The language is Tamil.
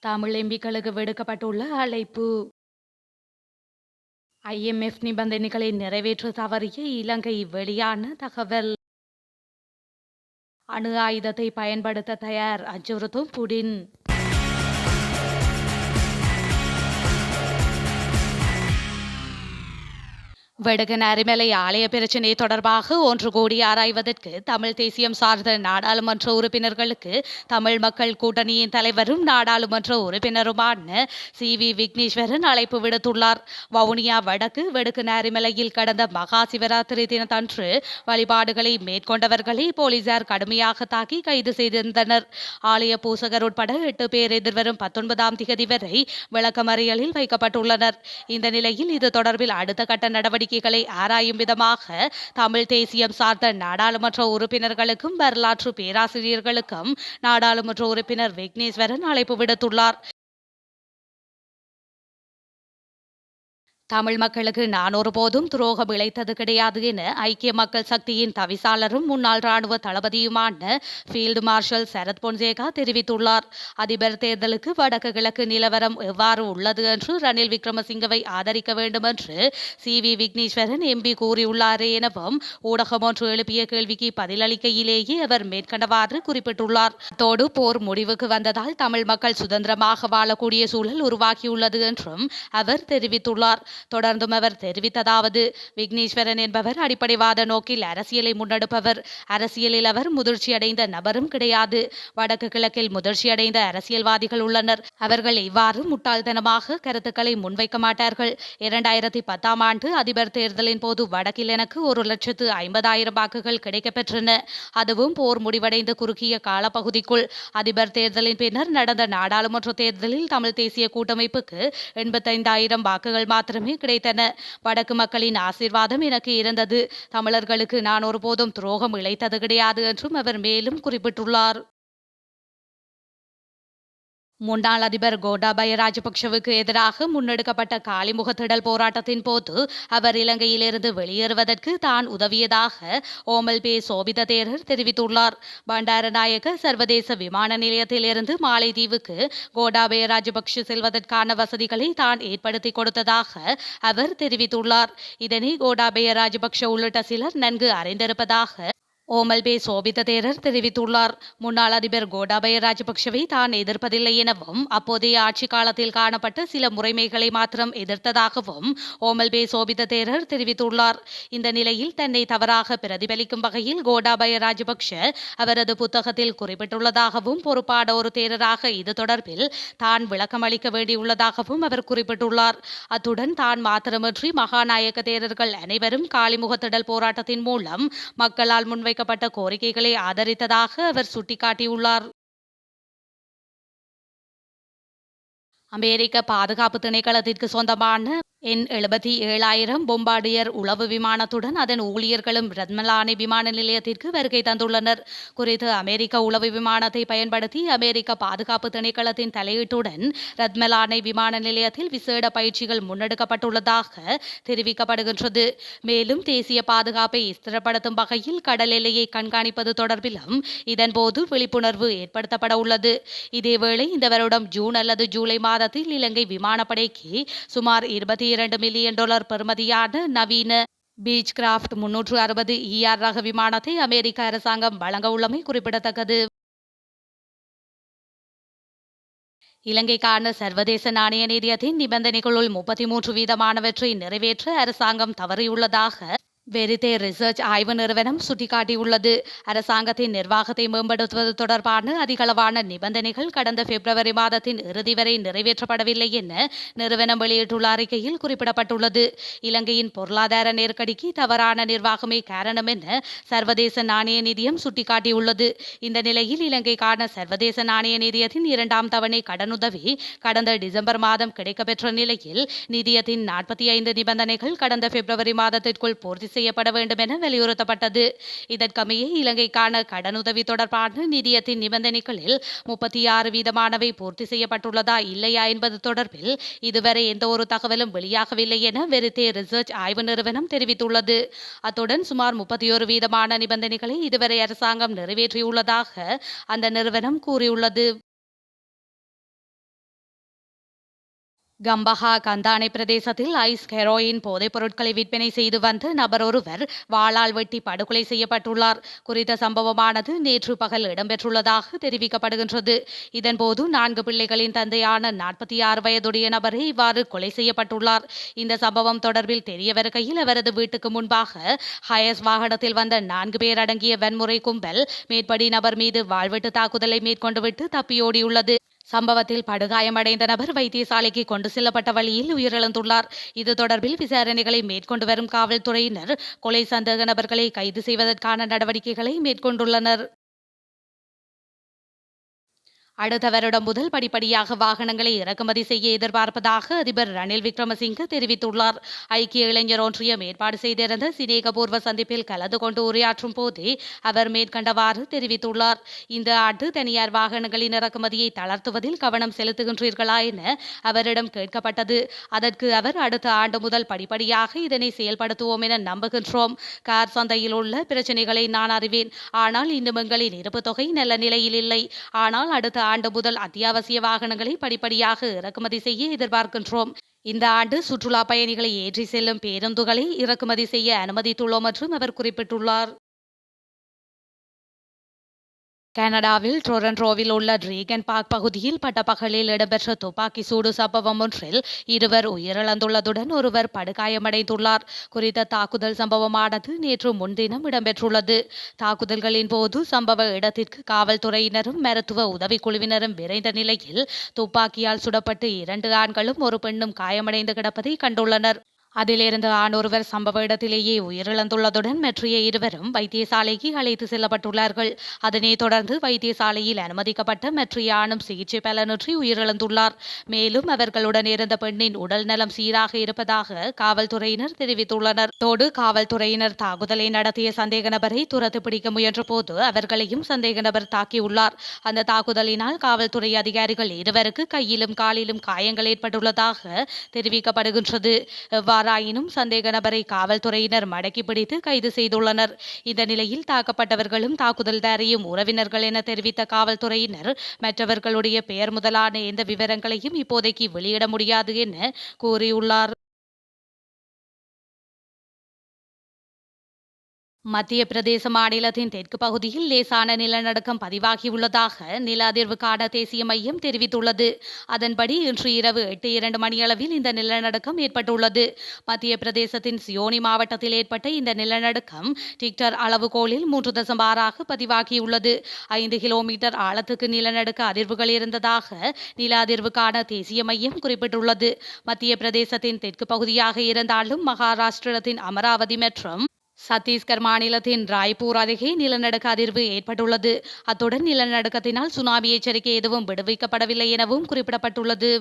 தமிழ் எம்பிக்களுக்கு விடுக்கப்பட்டுள்ள அழைப்பு. ஐஎம்எஃப் நிபந்தனைகளை நிறைவேற்ற தவறிய இலங்கை வெளியான தகவல். அணு ஆயுதத்தை பயன்படுத்த தயார் அச்சுறுத்தும் புடின். வடகன் அரிமலை ஆலய பிரச்சினை தொடர்பாக 1 கோடி ஆராய்வதற்கு தமிழ் தேசியம் சார்ந்த நாடாளுமன்ற உறுப்பினர்களுக்கு தமிழ் மக்கள் கூட்டணியின் தலைவரும் நாடாளுமன்ற உறுப்பினருமான சி.வி. விக்னேஸ்வரன் அழைப்பு விடுத்துள்ளார். வவுனியா வடக்கு வடகன் அரிமலையில் கடந்த மகா சிவராத்திரி தினத்தன்று வழிபாடுகளை மேற்கொண்டவர்களை போலீசார் கடுமையாக தாக்கி கைது செய்திருந்தனர். ஆலய பூசகர் உட்பட 8 பேர் எதிர்வரும் 19ஆம் திகதி வரை விளக்கமறியலில் வைக்கப்பட்டுள்ளனர். இந்த நிலையில் இது தொடர்பில் அடுத்த கட்ட நடவடிக்கைகளை ஆராயும் விதமாக தமிழ் தேசியம் சார்ந்த நாடாளுமன்ற உறுப்பினர்களுக்கும் வரலாற்று பேராசிரியர்களுக்கும் நாடாளுமன்ற உறுப்பினர் விக்னேஸ்வரன் அழைப்பு விடுத்துள்ளார். தமிழ் மக்களுக்கு நான் ஒருபோதும் துரோகம் இழைத்தது கிடையாது என ஐக்கிய மக்கள் சக்தியின் தவிசாளரும் முன்னாள் ராணுவ தளபதியுமான ஃபீல்டு மார்ஷல் சரத் பொன்சேகா தெரிவித்துள்ளார். அதிபர் தேர்தலுக்கு வடக்கு கிழக்கு நிலவரம் எவ்வாறு உள்ளது என்று ரணில் விக்ரமசிங்கவை ஆதரிக்க வேண்டும் என்று சி.வி. விக்னேஸ்வரன் எம்பி கூறியுள்ளார் எனவும் ஊடகம் ஒன்று எழுப்பிய கேள்விக்கு பதிலளிக்கையிலேயே அவர் மேற்கண்டவாறு குறிப்பிட்டுள்ளார். அத்தோடு போர் முடிவுக்கு வந்ததால் தமிழ் மக்கள் சுதந்திரமாக வாழக்கூடிய சூழல் உருவாகியுள்ளது என்றும் அவர் தெரிவித்துள்ளார். தொடர்ந்தும் அவர் தெரிவித்ததாவது, விக்னேஸ்வரன் என்பவர் அடிப்படைவாத நோக்கில் அரசியலை முன்னெடுப்பவர். அரசியலில் அவர் முதிர்ச்சியடைந்த நபரும் கிடையாது. வடக்கு கிழக்கில் முதிர்ச்சியடைந்த அரசியல்வாதிகள் உள்ளனர். அவர்கள் இவ்வாறு முட்டாள்தனமாக கருத்துக்களை முன்வைக்க மாட்டார்கள். 2010ஆம் ஆண்டு அதிபர் தேர்தலின் போது வடக்கில் எனக்கு 1,50,000 வாக்குகள் கிடைக்கப்பெற்றன. அதுவும் போர் முடிவடைந்து குறுகிய காலப்பகுதிக்குள். அதிபர் தேர்தலின் பின்னர் நடந்த நாடாளுமன்ற தேர்தலில் தமிழ் தேசிய கூட்டமைப்புக்கு 85,000 வாக்குகள் மாத்திரமே கிடைத்தன. வடக்கு மக்களின் ஆசீர்வாதம் எனக்கு இருந்தது. தமிழர்களுக்கு நான் ஒருபோதும் துரோகம் இழைத்தது கிடையாது என்றும் அவர் மேலும் குறிப்பிட்டுள்ளார். முன்னாள் அதிபர் கோட்டாபய ராஜபக்ஷவுக்கு எதிராக முன்னெடுக்கப்பட்ட காலிமுகத்திடல் போராட்டத்தின் போது அவர் இலங்கையிலிருந்து வெளியேறுவதற்கு தான் உதவியதாக ஓமல் பே சோபித தேரர் தெரிவித்துள்ளார். பண்டாரநாயக்க சர்வதேச விமான நிலையத்திலிருந்து மாலைதீவுக்கு கோட்டாபய ராஜபக்ஷ செல்வதற்கான வசதிகளை தான் ஏற்படுத்தி கொடுத்ததாக அவர் தெரிவித்துள்ளார். இதனை கோட்டாபய ராஜபக்ஷ உள்ளிட்ட சிலர் நன்கு அறிந்திருப்பதாக ஓமல் பே சோபித தேரர் தெரிவித்துள்ளார். முன்னாள் அதிபர் கோட்டாபய ராஜபக்ஷவை தான் எதிர்ப்பதில்லை எனவும் அப்போதைய ஆட்சி காலத்தில் காணப்பட்ட சில முறைமைகளை மாத்திரம் எதிர்த்ததாகவும் ஓமல் பே சோபித தேரர் தெரிவித்துள்ளார். இந்த நிலையில் தன்னை தவறாக பிரதிபலிக்கும் வகையில் கோட்டாபய ராஜபக்ஷ அவரது புத்தகத்தில் குறிப்பிட்டுள்ளதாகவும் பொறுப்பான ஒரு தேரராக இது தொடர்பில் தான் விளக்கமளிக்க வேண்டியுள்ளதாகவும் அவர் குறிப்பிட்டுள்ளார். அத்துடன் தான் மாத்திரமின்றி மகாநாயக்க தேரர்கள் அனைவரும் காலிமுகத்திடல் போராட்டத்தின் மூலம் மக்களால் முன்வைக்கப்பட்ட கோரிக்கைகளை ஆதரித்ததாக அவர் சுட்டிக்காட்டியுள்ளார். அமெரிக்க பாதுகாப்பு திணைக்களத்திற்கு சொந்தமான N-77 பொம்பார்டியர் உளவு விமானத்துடன் அதன் ஊழியர்களும் ரத்மலானி விமான நிலையத்திற்கு வருகை தந்துள்ளனர். குறித்து அமெரிக்க உளவு விமானத்தை பயன்படுத்தி அமெரிக்க பாதுகாப்பு திணைக்களத்தின் தலையீட்டுடன் ரத்மலானி விமான நிலையத்தில் விசேட பயிற்சிகள் முன்னெடுக்கப்பட்டுள்ளதாக தெரிவிக்கப்படுகின்றது. மேலும் தேசிய பாதுகாப்பை ஸ்திரப்படுத்தும் வகையில் கடல் எல்லையை கண்காணிப்பது தொடர்பிலும் இதன்போது விழிப்புணர்வு ஏற்படுத்தப்பட உள்ளது. இதேவேளை இந்த வருடம் ஜூன் அல்லது ஜூலை மாதத்தில் இலங்கை விமானப்படைக்கு சுமார் $22 மில்லியன் பெறுமதியான நவீன பீச் கிராப்ட் 360 ER ரக விமானத்தை அமெரிக்க அரசாங்கம் வழங்க உள்ளமை குறிப்பிடத்தக்கது. இலங்கைக்கான சர்வதேச நாணய நிதியத்தின் நிபந்தனைகளுள் 33% நிறைவேற்ற அரசாங்கம் தவறியுள்ளதாக வெரிதே ரிசர்ச் ஆய்வு நிறுவனம் சுட்டிக்காட்டியுள்ளது. அரசாங்கத்தின் நிர்வாகத்தை மேம்படுத்துவது தொடர்பான அதிகளவான நிபந்தனைகள் கடந்த பிப்ரவரி மாதத்தின் இறுதி வரை நிறைவேற்றப்படவில்லை என நிறுவனம் வெளியிட்டுள்ள அறிக்கையில் குறிப்பிடப்பட்டுள்ளது. இலங்கையின் பொருளாதார நெருக்கடிக்கு தவறான நிர்வாகமே காரணம் என சர்வதேச நாணய நிதியம் சுட்டிக்காட்டியுள்ளது. இந்த நிலையில் இலங்கைக்கான சர்வதேச நாணய நிதியத்தின் 2ஆம் தவணை கடனுதவி கடந்த டிசம்பர் மாதம் கிடைக்கப்பெற்ற நிலையில் நிதியத்தின் 45 நிபந்தனைகள் கடந்த பிப்ரவரி மாதத்திற்குள் பூர்த்தி செய்யப்பட வேண்டும் என வலியுறுத்தப்பட்டது. இதற்கமைய இலங்கைக்கான கடனுதவி தொடர்பான நிதியத்தின் நிபந்தனைகளில் 36% பூர்த்தி செய்யப்பட்டுள்ளதா இல்லையா என்பது தொடர்பில் இதுவரை எந்த ஒரு தகவலும் வெளியாகவில்லை என வெரிதே ரிசர்ச் ஆய்வு நிறுவனம் தெரிவித்துள்ளது. அத்துடன் சுமார் 31% நிபந்தனைகளை இதுவரை அரசாங்கம் நிறைவேற்றியுள்ளதாக அந்த நிறுவனம் கூறியுள்ளது. கம்பஹா கந்தானை பிரதேசத்தில் ஐஸ் ஹெரோயின் போதைப் பொருட்களை விற்பனை செய்து வந்த நபர் ஒருவர் வாளால் வெட்டி படுகொலை செய்யப்பட்டுள்ளார். குறித்த சம்பவமானது நேற்று பகல் இடம்பெற்றுள்ளதாக தெரிவிக்கப்படுகின்றது. இதன்போது 4 பிள்ளைகளின் தந்தையான 46 வயதுடைய நபரே இவ்வாறு கொலை செய்யப்பட்டுள்ளார். இந்த சம்பவம் தொடர்பில் தெரிய வருகையில் அவரது வீட்டுக்கு முன்பாக ஹயஸ் வாகனத்தில் வந்த 4 பேர் அடங்கிய வன்முறை கும்பல் மேற்படி நபர் மீது வாழ்வெட்டு தாக்குதலை மேற்கொண்டுவிட்டு தப்பியோடியுள்ளது. சம்பவத்தில் படுகாயமடைந்த நபர் வைத்தியசாலைக்கு கொண்டு செல்லப்பட்ட வழியில் உயிரிழந்துள்ளார். இது தொடர்பில் விசாரணைகளை மேற்கொண்டு வரும் காவல்துறையினர் கொலை சந்தேக நபர்களை கைது செய்வதற்கான நடவடிக்கைகளை மேற்கொண்டுள்ளனர். அடுத்த வருடம் முதல் படிப்படியாக வாகனங்களை இறக்குமதி செய்ய எதிர்பார்ப்பதாக அதிபர் ரணில் விக்ரமசிங்க தெரிவித்துள்ளார். ஐக்கிய இளைஞர் ஒன்றியம் ஏற்பாடு செய்திருந்த சினேகபூர்வ சந்திப்பில் கலந்து கொண்டு உரையாற்றும் போதே அவர் மேற்கண்டவாறு தெரிவித்துள்ளார். இந்த ஆண்டு தனியார் வாகனங்களின் இறக்குமதியை தளர்த்துவதில் கவனம் செலுத்துகின்றீர்களா என அவரிடம் கேட்கப்பட்டது. அதற்கு அவர் அடுத்த ஆண்டு முதல் படிப்படியாக இதனை செயல்படுத்துவோம் என நம்புகின்றோம். கார் சந்தையில் உள்ள பிரச்சினைகளை நான் அறிவேன். ஆனால் இன்னும் எங்களின் இருப்பு தொகை நல்ல நிலையில் இல்லை. ஆனால் அடுத்த ஆண்டு முதல் அத்தியாவசிய வாகனங்களை படிப்படியாக இறக்குமதி செய்ய எதிர்பார்க்கின்றோம். இந்த ஆண்டு சுற்றுலா பயணிகளை ஏற்றி செல்லும் பேருந்துகளை இறக்குமதி செய்ய அனுமதித்துள்ளோம் என்றும் அவர் குறிப்பிட்டுள்ளார். கனடாவில் டொரண்டோவில் உள்ள ட்ரீகன் பார்க் பகுதியில் பட்டப்பகலில் இடம்பெற்ற துப்பாக்கி சூடு சம்பவம் ஒன்றில் 2 உயிரிழந்துள்ளதுடன் ஒருவர் படுகாயமடைந்துள்ளார். குறித்த தாக்குதல் சம்பவமானது நேற்று முன்தினம் இடம்பெற்றுள்ளது. தாக்குதல்களின் போது சம்பவ இடத்திற்கு காவல்துறையினரும் மருத்துவ உதவிக்குழுவினரும் விரைந்த நிலையில் துப்பாக்கியால் சுடப்பட்டு 2 ஆண்களும் ஒரு பெண்ணும் காயமடைந்து கிடப்பதை கண்டுள்ளனர். அதிலிருந்து ஆண் ஒருவர் சம்பவ இடத்திலேயே உயிரிழந்துள்ளதுடன் மற்றைய 2 வைத்தியசாலைக்கு அழைத்து செல்லப்பட்டுள்ளார்கள். அதனைத் தொடர்ந்து வைத்தியசாலையில் அனுமதிக்கப்பட்ட மற்றைய ஆணும் சிகிச்சை பலனின்றி உயிரிழந்துள்ளார். மேலும் அவர்களுடன் இருந்த பெண்ணின் உடல் நலம் சீராக இருப்பதாக காவல்துறையினர் தெரிவித்துள்ளனர். தோடு காவல்துறையினர் தாக்குதலை நடத்திய சந்தேக நபரை துரத்து பிடிக்க முயன்ற போது அவர்களையும் சந்தேக நபர் தாக்கியுள்ளார். அந்த தாக்குதலினால் காவல்துறை அதிகாரிகள் 2 கையிலும் காலிலும் காயங்கள் ஏற்பட்டுள்ளதாக தெரிவிக்கப்படுகின்றது. எவ்வாறாயினும் சந்தேக நபரை காவல்துறையினர் மடக்கி பிடித்து கைது செய்துள்ளனர். இந்த நிலையில் தாக்கப்பட்டவர்களும் தாக்குதல்தாரியும் உறவினர்கள் என தெரிவித்த காவல்துறையினர் மற்றவர்களுடைய பெயர் முதலான எந்த விவரங்களையும் இப்போதைக்கு வெளியிட முடியாது என கூறியுள்ளார். மத்திய பிரதேச மாநிலத்தின் தெற்கு பகுதியில் லேசான நிலநடுக்கம் பதிவாகியுள்ளதாக நில அதிர்வுக்கான தேசிய மையம் தெரிவித்துள்ளது. அதன்படி இன்று இரவு 8:02 மணியளவில் இந்த நிலநடுக்கம் ஏற்பட்டுள்ளது. மத்திய பிரதேசத்தின் சியோனி மாவட்டத்தில் ஏற்பட்ட இந்த நிலநடுக்கம் டிக்டர் அளவுகோலில் 3.6 பதிவாகியுள்ளது. 5 கிலோமீட்டர் ஆழத்துக்கு நிலநடுக்க அதிர்வுகள் இருந்ததாக நில அதிர்வுக்கான தேசிய மையம் குறிப்பிட்டுள்ளது. மத்திய பிரதேசத்தின் தெற்கு பகுதியாக இருந்தாலும் மகாராஷ்டிரத்தின் அமராவதி மற்றும் சத்தீஸ்கர் மாநிலத்தின் ராய்ப்பூர் அருகே நிலநடுக்க அதிர்வு ஏற்பட்டுள்ளது. அத்துடன் நிலநடுக்கத்தினால் சுனாமி எச்சரிக்கை எதுவும் விடுவிக்கப்படவில்லை எனவும் குறிப்பிடப்பட்டுள்ளது.